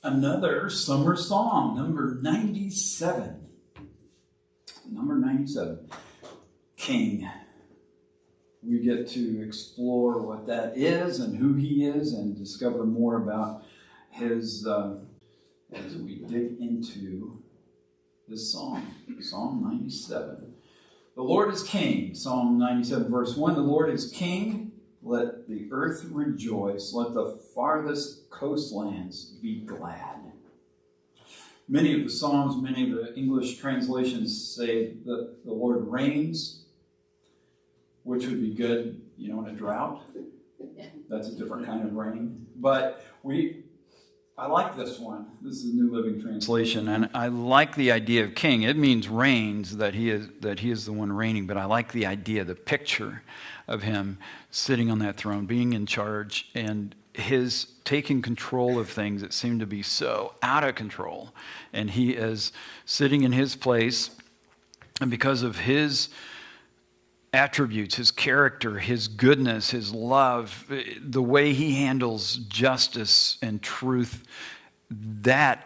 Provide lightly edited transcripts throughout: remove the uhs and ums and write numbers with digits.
Another summer song, number 97. Number 97, King. We get to explore what that is and who he is and discover more about his, as we dig into this song, Psalm 97. The Lord is King, Psalm 97, verse 1. The Lord is King. Let the earth rejoice. Let the farthest coastlands be glad. Many of the Psalms, many of the English translations say that the Lord reigns, which would be good, in a drought. That's a different kind of rain. But I like this one. This is a New Living Translation, and I like the idea of king. It means reigns, that he is the one reigning, but I like the idea, the picture of him sitting on that throne, being in charge, and his taking control of things that seem to be so out of control. And he is sitting in his place, and because of his attributes, his character, his goodness, his love, the way he handles justice and truth, that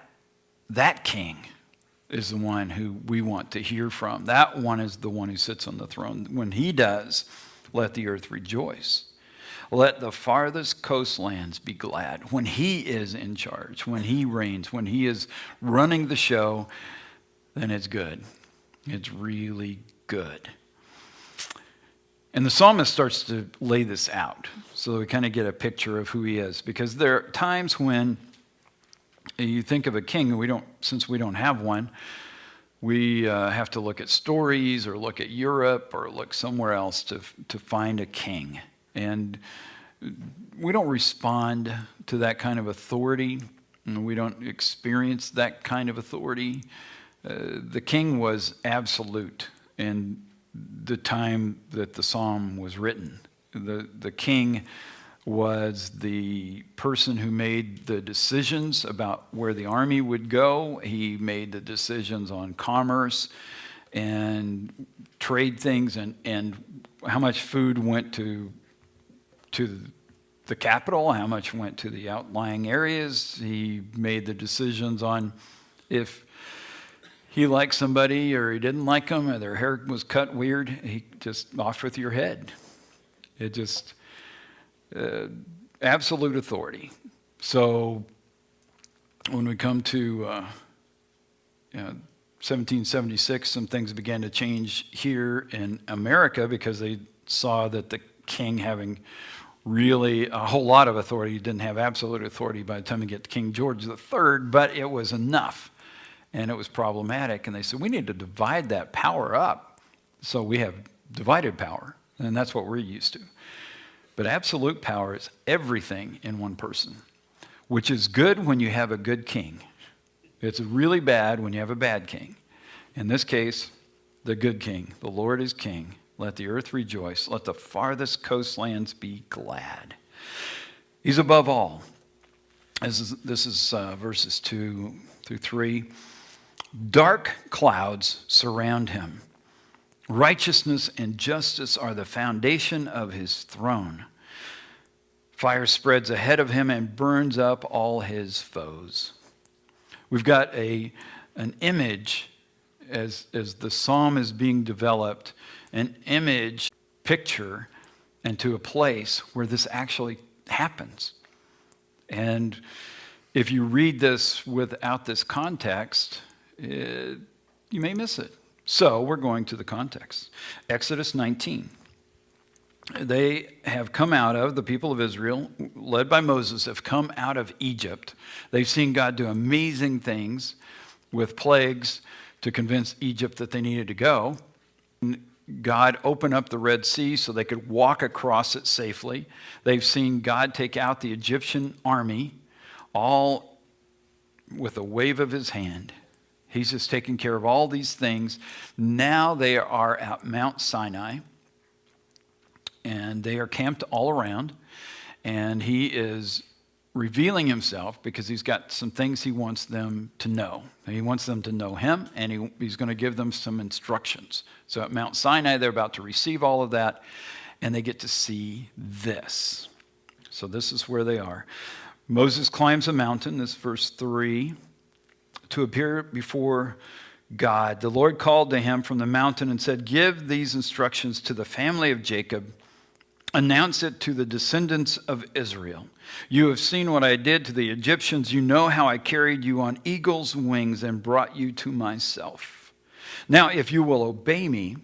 king is the one who we want to hear from. That one is the one who sits on the throne. When he does, let the earth rejoice. Let the farthest coastlands be glad. When he is in charge, when he reigns, when he is running the show, then it's good. It's really good. And the psalmist starts to lay this out so that we kind of get a picture of who he is. Because there are times when you think of a king, since we don't have one, we have to look at stories or look at Europe or look somewhere else to find a king. And we don't respond to that kind of authority. We don't experience that kind of authority. The king was absolute in the time that the psalm was written. The king was the person who made the decisions about where the army would go. He made the decisions on commerce and trade things and how much food went to the capital, how much went to the outlying areas. He made the decisions on if he liked somebody or he didn't like them or their hair was cut weird. He just off with your head. It just absolute authority. So when we come to 1776, some things began to change here in America because they saw that the king having really a whole lot of authority. He didn't have absolute authority by the time you get to King George III, but it was enough. And it was problematic. And they said, we need to divide that power up. So we have divided power. And that's what we're used to. But absolute power is everything in one person, which is good when you have a good king. It's really bad when you have a bad king. In this case, the good king. The Lord is king. Let the earth rejoice. Let the farthest coastlands be glad. He's above all. This is verses 2 through 3. Dark clouds surround him. Righteousness and justice are the foundation of his throne. Fire spreads ahead of him and burns up all his foes. We've got an image as the psalm is being developed, an image, picture, and to a place where this actually happens. And if you read this without this context, you may miss it. So we're going to the context. Exodus 19. They have come out of, the people of Israel, led by Moses, have come out of Egypt. They've seen God do amazing things with plagues to convince Egypt that they needed to go. God opened up the Red Sea so they could walk across it safely. They've seen God take out the Egyptian army, all with a wave of his hand. He's just taking care of all these things. Now they are at Mount Sinai, and they are camped all around, and he is revealing himself because he's got some things he wants them to know. He wants them to know him, and he's going to give them some instructions. So at Mount Sinai, they're about to receive all of that, and they get to see this. So this is where they are. Moses climbs a mountain, this is verse 3, to appear before God. The Lord called to him from the mountain and said, "Give these instructions to the family of Jacob. Announce it to the descendants of Israel. You have seen what I did to the Egyptians. You know how I carried you on eagle's wings and brought you to myself. Now, if you will obey me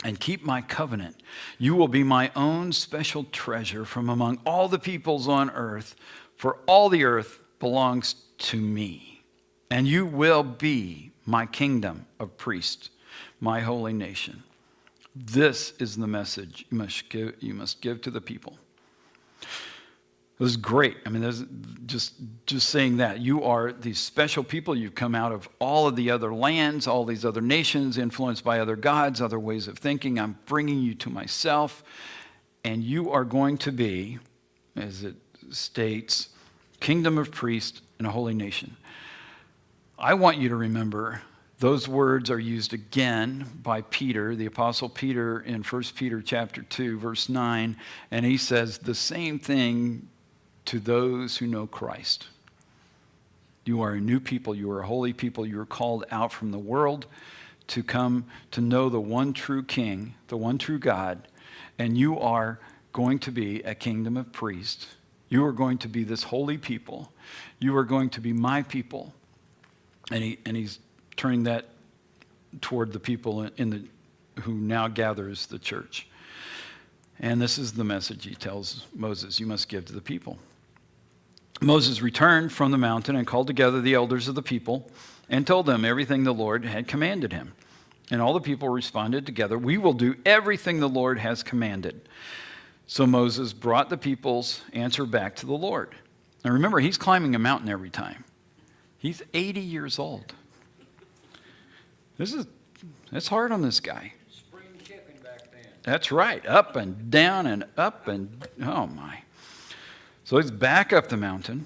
and keep my covenant, you will be my own special treasure from among all the peoples on earth, for all the earth belongs to me. And you will be my kingdom of priests, my holy nation." This is the message you must give to the people. It was great. I mean, there's just saying that. You are these special people. You've come out of all of the other lands, all these other nations, influenced by other gods, other ways of thinking. I'm bringing you to myself. And you are going to be, as it states, kingdom of priests and a holy nation. I want you to remember those words are used again by Peter, the Apostle Peter, in 1 Peter chapter 2, verse 9, and he says the same thing to those who know Christ. You are a new people, you are a holy people, you are called out from the world to come to know the one true King, the one true God, and you are going to be a kingdom of priests. You are going to be this holy people. You are going to be my people. And he's turning that toward the people who now gathers the church. And this is the message he tells Moses, you must give to the people. Moses returned from the mountain and called together the elders of the people and told them everything the Lord had commanded him. And all the people responded together, "We will do everything the Lord has commanded." So Moses brought the people's answer back to the Lord. Now remember, he's climbing a mountain every time. He's 80 years old. It's hard on this guy. Spring chicken back then. That's right. Up and down and up and, oh my. So he's back up the mountain.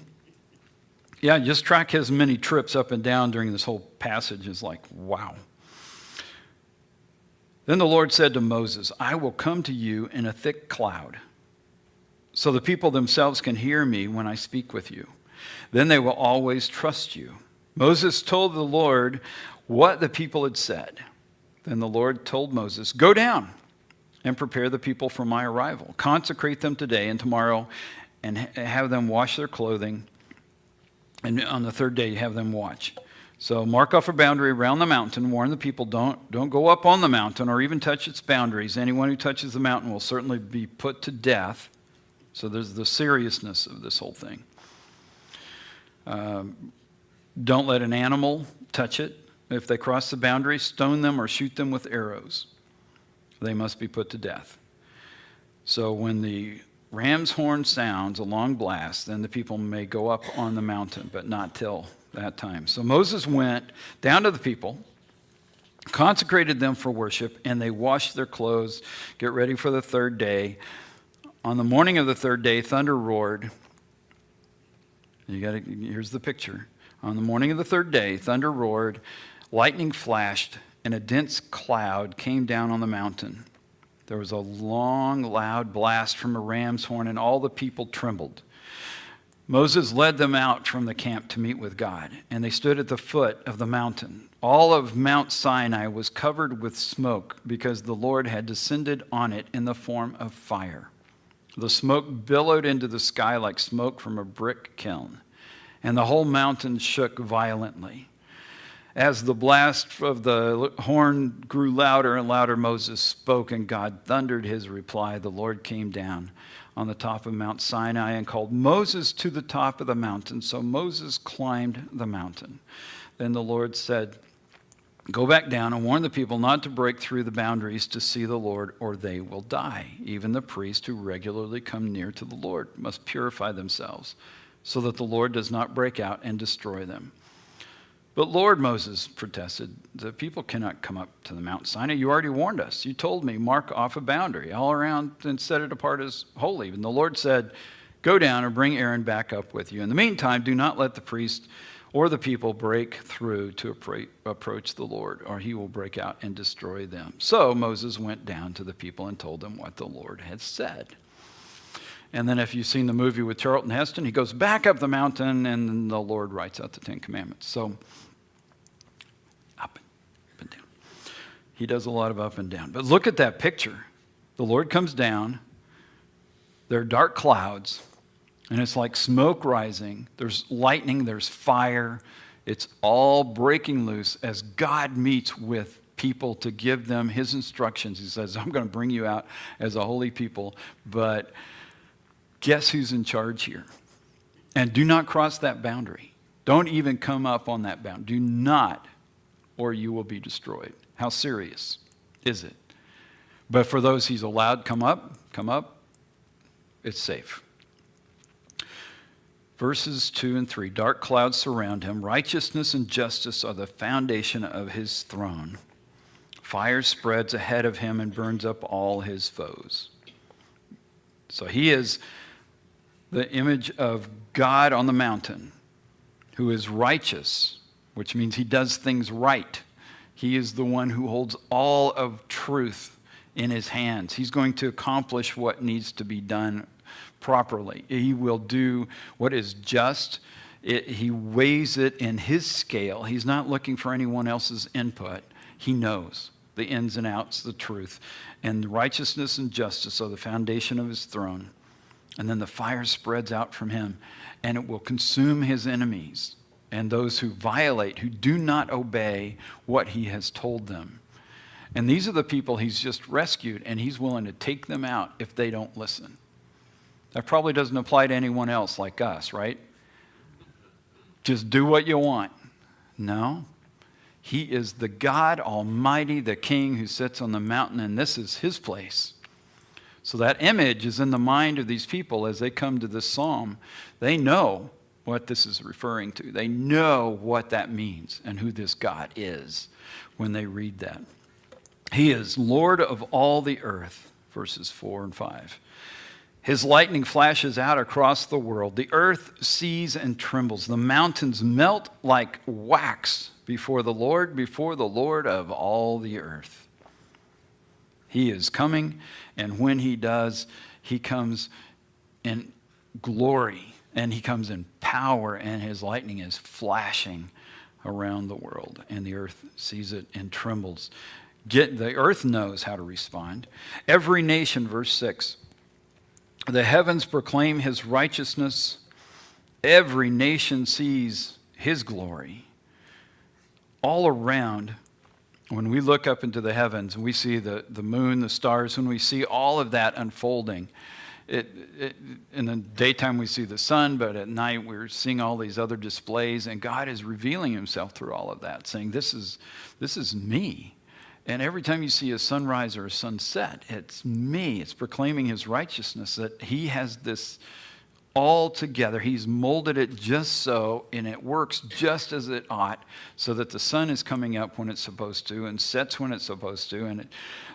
Yeah, just track his many trips up and down during this whole passage is like, wow. Then the Lord said to Moses, "I will come to you in a thick cloud, so the people themselves can hear me when I speak with you. Then they will always trust you." Moses told the Lord what the people had said. Then the Lord told Moses, "Go down and prepare the people for my arrival. Consecrate them today and tomorrow and have them wash their clothing. And on the third day, have them watch. So mark off a boundary around the mountain. Warn the people, don't go up on the mountain or even touch its boundaries. Anyone who touches the mountain will certainly be put to death." So there's the seriousness of this whole thing. Don't let an animal touch it. If they cross the boundary, stone them or shoot them with arrows. They must be put to death. So when the ram's horn sounds a long blast, then the people may go up on the mountain, but not till that time. So Moses went down to the people, consecrated them for worship, and they washed their clothes, get ready for the third day. On the morning of the third day, thunder roared. Here's the picture. On the morning of the third day, thunder roared, lightning flashed, and a dense cloud came down on the mountain. There was a long, loud blast from a ram's horn, and all the people trembled. Moses led them out from the camp to meet with God, and they stood at the foot of the mountain. All of Mount Sinai was covered with smoke because the Lord had descended on it in the form of fire. The smoke billowed into the sky like smoke from a brick kiln, and the whole mountain shook violently. As the blast of the horn grew louder and louder, Moses spoke, and God thundered his reply. The Lord came down on the top of Mount Sinai and called Moses to the top of the mountain. So Moses climbed the mountain. Then the Lord said, "Go back down and warn the people not to break through the boundaries to see the Lord, or they will die. Even the priests who regularly come near to the Lord must purify themselves, so that the Lord does not break out and destroy them." "But Lord," Moses protested, "the people cannot come up to the Mount Sinai. You already warned us. You told me, mark off a boundary all around and set it apart as holy." And the Lord said, "Go down and bring Aaron back up with you. In the meantime, do not let the priest or the people break through to approach the Lord, or he will break out and destroy them." So Moses went down to the people and told them what the Lord had said. And then if you've seen the movie with Charlton Heston, he goes back up the mountain and the Lord writes out the Ten Commandments. So up and down. He does a lot of up and down. But look at that picture. The Lord comes down. There are dark clouds. And it's like smoke rising. There's lightning. There's fire. It's all breaking loose as God meets with people to give them his instructions. He says, I'm going to bring you out as a holy people, but guess who's in charge here? And do not cross that boundary. Don't even come up on that boundary. Do not, or you will be destroyed. How serious is it? But for those he's allowed, come up, it's safe. Verses 2 and 3, dark clouds surround him. Righteousness and justice are the foundation of his throne. Fire spreads ahead of him and burns up all his foes. So he is the image of God on the mountain, who is righteous, which means he does things right. He is the one who holds all of truth in his hands. He's going to accomplish what needs to be done properly. He will do what is just. He weighs it in his scale. He's not looking for anyone else's input. He knows the ins and outs, the truth. And righteousness and justice are the foundation of his throne. And then the fire spreads out from him, and it will consume his enemies and those who violate, who do not obey what he has told them. And these are the people he's just rescued, and he's willing to take them out if they don't listen. That probably doesn't apply to anyone else like us, right? Just do what you want. No. He is the God Almighty, the King who sits on the mountain, and this is his place. So that image is in the mind of these people as they come to this psalm. They know what this is referring to. They know what that means and who this God is when they read that. He is Lord of all the earth, verses 4 and 5. His lightning flashes out across the world. The earth sees and trembles. The mountains melt like wax before the Lord of all the earth. He is coming, and when he does, he comes in glory, and he comes in power, and his lightning is flashing around the world, and the earth sees it and trembles. The earth knows how to respond. Every nation, verse 6, the heavens proclaim his righteousness. Every nation sees his glory. All around, when we look up into the heavens and we see the moon, the stars, when we see all of that unfolding, in the daytime we see the sun, but at night we're seeing all these other displays, and God is revealing himself through all of that, saying, this is me. And every time you see a sunrise or a sunset, it's me. It's proclaiming his righteousness, that he has this all together. He's molded it just so, and it works just as it ought, so that the sun is coming up when it's supposed to and sets when it's supposed to, and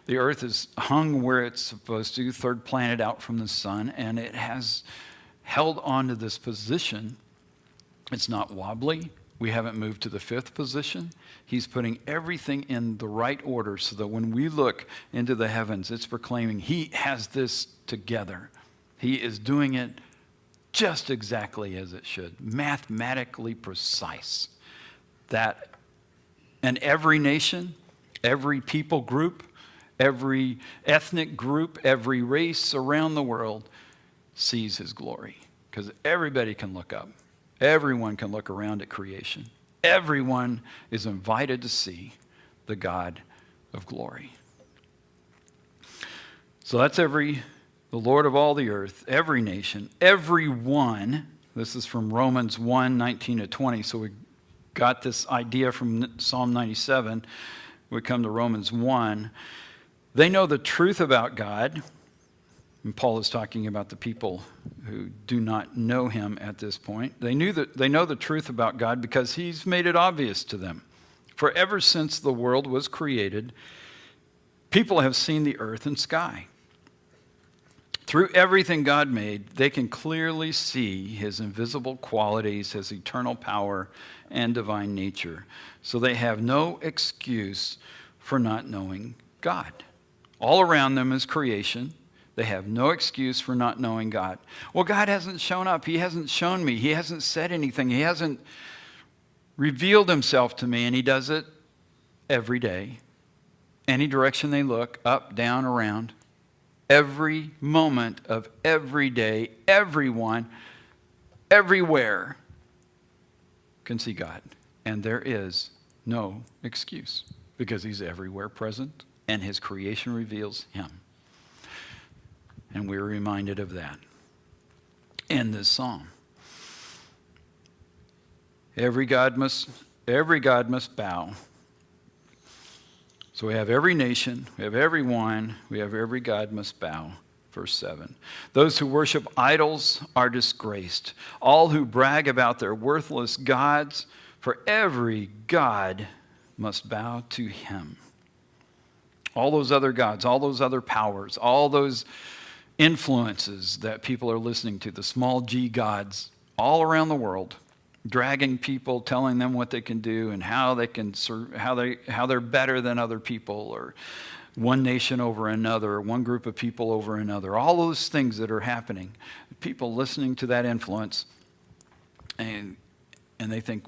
the earth is hung where it's supposed to, third planet out from the sun, and it has held on to this position. It's not wobbly. We haven't moved to the fifth position. He's putting everything in the right order so that when we look into the heavens, it's proclaiming he has this together. He is doing it just exactly as it should, mathematically precise. That, and every nation, every people group, every ethnic group, every race around the world sees his glory, because everybody can look up. Everyone can look around at creation. Everyone is invited to see the God of glory. So that's the Lord of all the earth, every nation, everyone. This is from Romans 1, 19 to 20. So we got this idea from Psalm 97. We come to Romans 1. They know the truth about God. And Paul is talking about the people who do not know him at this point. They know the truth about God because he's made it obvious to them. For ever since the world was created, people have seen the earth and sky. Through everything God made, they can clearly see his invisible qualities, his eternal power, and divine nature. So they have no excuse for not knowing God. All around them is creation. They have no excuse for not knowing God. Well, God hasn't shown up. He hasn't shown me. He hasn't said anything. He hasn't revealed himself to me, and he does it every day. Any direction they look, up, down, around, every moment of every day, everyone, everywhere can see God. And there is no excuse because he's everywhere present and his creation reveals him. And we're reminded of that in this psalm. Every God must bow. So we have every nation, we have everyone, we have every God must bow. Verse 7. Those who worship idols are disgraced. All who brag about their worthless gods, for every God must bow to him. All those other gods, all those other powers, all those influences that people are listening to, the small g gods all around the world, dragging people, telling them what they can do and how they can serve, how they're better than other people, or one nation over another, or one group of people over another. All those things that are happening, people listening to that influence, and they think,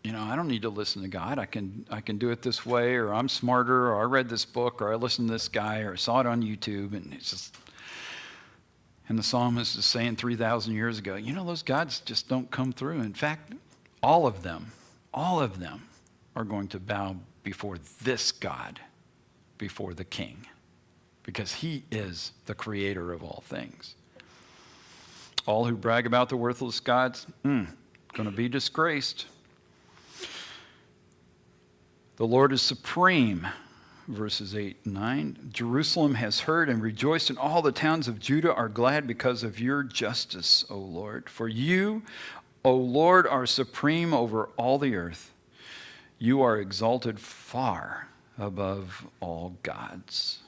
I don't need to listen to God. I can do it this way, or I'm smarter, or I read this book, or I listened to this guy, or I saw it on YouTube, and it's just. And the psalmist is saying 3,000 years ago, those gods just don't come through. In fact, all of them are going to bow before this God, before the King, because he is the creator of all things. All who brag about the worthless gods, going to be disgraced. The Lord is supreme. Verses 8 and 9. Jerusalem has heard and rejoiced, and all the towns of Judah are glad because of your justice, O Lord. For you, O Lord, are supreme over all the earth. You are exalted far above all gods.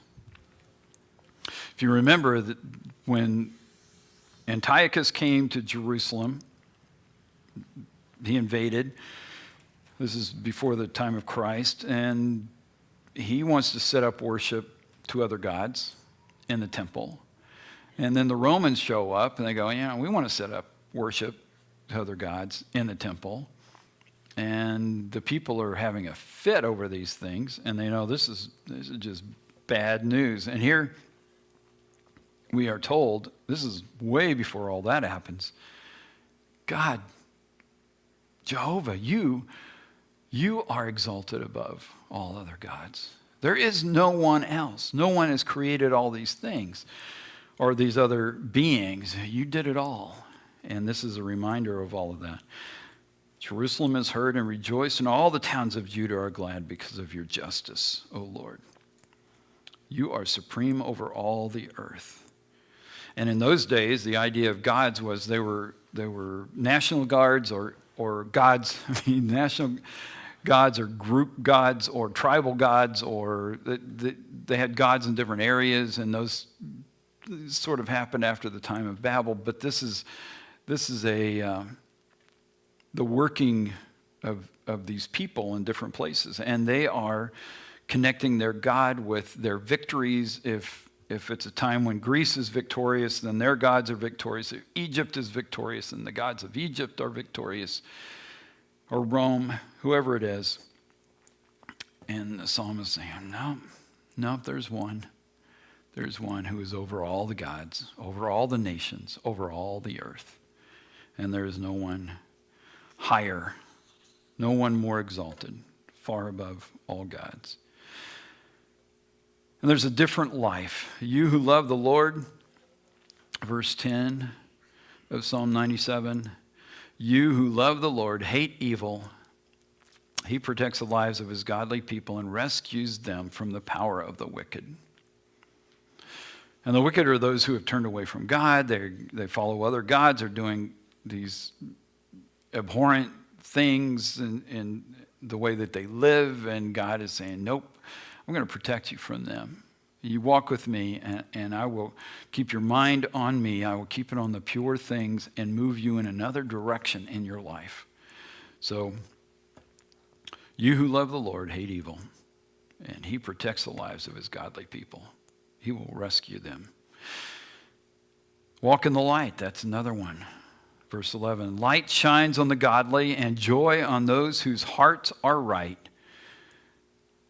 If you remember that when Antiochus came to Jerusalem, he invaded. This is before the time of Christ, and he wants to set up worship to other gods in the temple. And then the Romans show up and they go, we want to set up worship to other gods in the temple. And the people are having a fit over these things, and they know this is just bad news. And here we are told, this is way before all that happens, God, Jehovah, you are exalted above all other gods. There is no one else. No one has created all these things or these other beings. You did it all. And this is a reminder of all of that. Jerusalem has heard and rejoiced, and all the towns of Judah are glad because of your justice, O Lord. You are supreme over all the earth. And in those days, the idea of gods was they were national guards or gods, national gods or group gods or tribal gods, or they had gods in different areas, and those sort of happened after the time of Babel. But this is the working of these people in different places, and they are connecting their God with their victories. If it's a time when Greece is victorious, then their gods are victorious. If Egypt is victorious, then the gods of Egypt are victorious. Or Rome, whoever it is. And the psalmist is saying, no, there's one. There's one who is over all the gods, over all the nations, over all the earth. And there is no one higher, no one more exalted, far above all gods. And there's a different life. You who love the Lord, verse 10 of Psalm 97, you who love the Lord hate evil. He protects the lives of his godly people and rescues them from the power of the wicked. And the wicked are those who have turned away from God. They follow other gods, are doing these abhorrent things in the way that they live. And God is saying, nope, I'm going to protect you from them. You walk with me, and I will keep your mind on me. I will keep it on the pure things and move you in another direction in your life. So, you who love the Lord hate evil, and he protects the lives of his godly people. He will rescue them. Walk in the light, that's another one. Verse 11, light shines on the godly and joy on those whose hearts are right.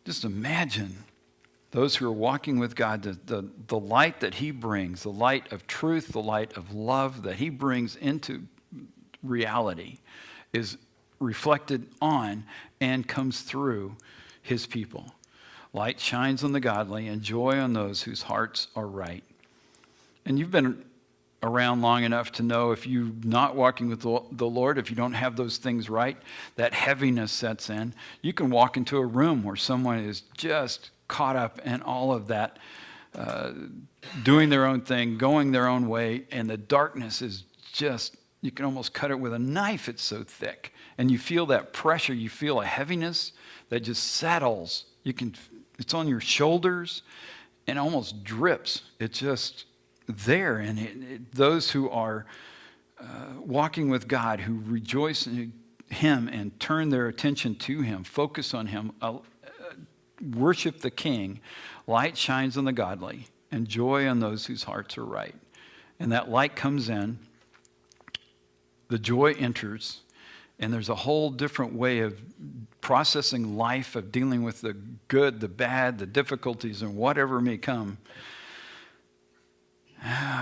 Just imagine those who are walking with God, the light that he brings, the light of truth, the light of love that he brings into reality is reflected on and comes through his people. Light shines on the godly and joy on those whose hearts are right. And you've been around long enough to know if you're not walking with the Lord, if you don't have those things right, that heaviness sets in. You can walk into a room where someone is just caught up in all of that, doing their own thing, going their own way, and the darkness is just, you can almost cut it with a knife, it's so thick. And you feel that pressure, you feel a heaviness that just settles. It's on your shoulders and almost drips. It's just there. And those who are walking with God, who rejoice in him and turn their attention to him, focus on him, worship the King, light shines on the godly and joy on those whose hearts are right. And that light comes in, the joy enters, and there's a whole different way of processing life, of dealing with the good, the bad, the difficulties, and whatever may come.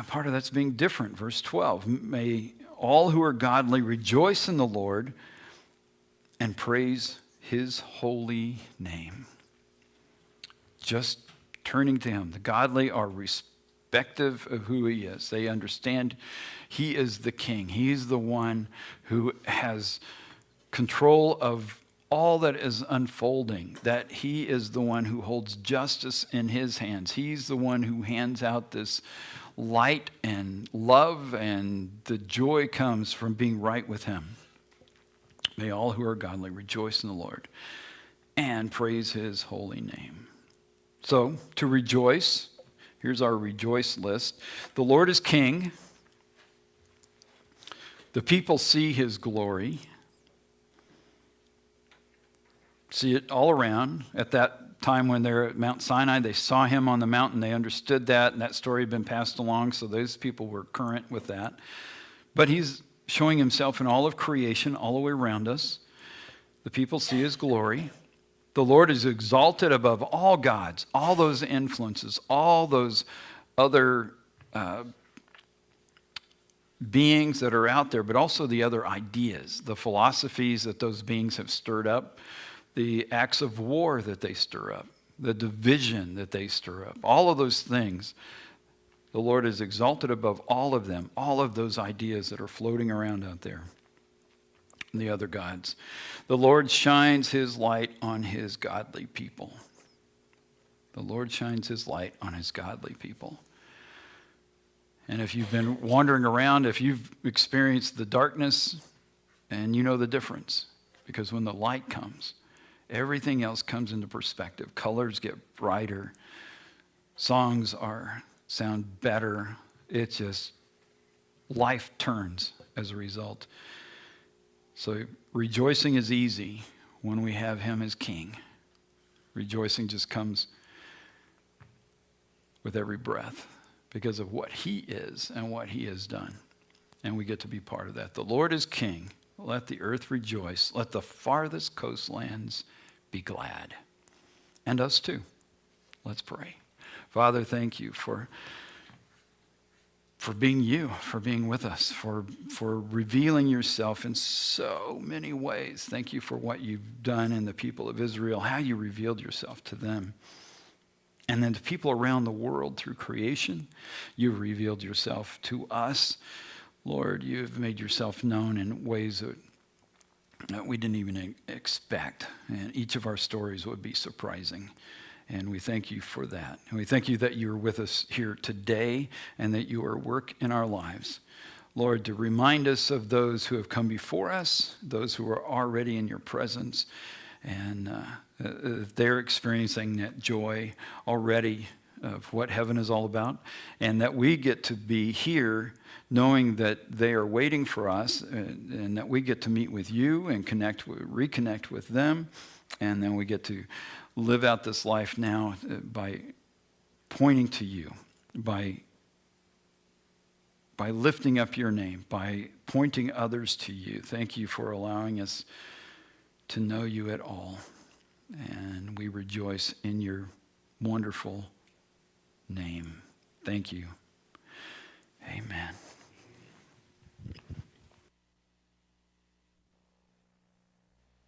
Part of that's being different. Verse 12, may all who are godly rejoice in the Lord and praise his holy name. Just turning to him. The godly are respective of who he is. They understand he is the king. He is the one who has control of all that is unfolding, that he is the one who holds justice in his hands. He's the one who hands out this light and love, and the joy comes from being right with him. May all who are godly rejoice in the Lord and praise his holy name. So, to rejoice, here's our rejoice list. The Lord is king. The people see his glory. See it all around. At that time when they're at Mount Sinai, they saw him on the mountain. They understood that, and that story had been passed along, so those people were current with that. But he's showing himself in all of creation, all the way around us. The people see his glory. The Lord is exalted above all gods, all those influences, all those other beings that are out there, but also the other ideas, the philosophies that those beings have stirred up, the acts of war that they stir up, the division that they stir up, all of those things. The Lord is exalted above all of them, all of those ideas that are floating around out there, the other gods. The Lord shines his light on his godly people. The Lord shines his light on his godly people. And if you've been wandering around, if you've experienced the darkness, and you know the difference, because when the light comes, everything else comes into perspective. Colors get brighter. Songs sound better. It's just, life turns as a result. So rejoicing is easy when we have him as king. Rejoicing just comes with every breath because of what he is and what he has done. And we get to be part of that. The Lord is king. Let the earth rejoice. Let the farthest coastlands be glad. And us too. Let's pray. Father, thank you for being you, for being with us, for revealing yourself in so many ways. Thank you for what you've done in the people of Israel, how you revealed yourself to them. And then to people around the world through creation, you've revealed yourself to us. Lord, you've made yourself known in ways that we didn't even expect. And each of our stories would be surprising. And we thank you for that. And we thank you that you are with us here today and that you are at work in our lives. Lord, to remind us of those who have come before us, those who are already in your presence, and they're experiencing that joy already of what heaven is all about, and that we get to be here knowing that they are waiting for us, and that we get to meet with you and reconnect with them, and then we get to live out this life now by pointing to you, by by lifting up your name, by pointing others to you. Thank you for allowing us to know you at all. And we rejoice in your wonderful name. Thank you. Amen.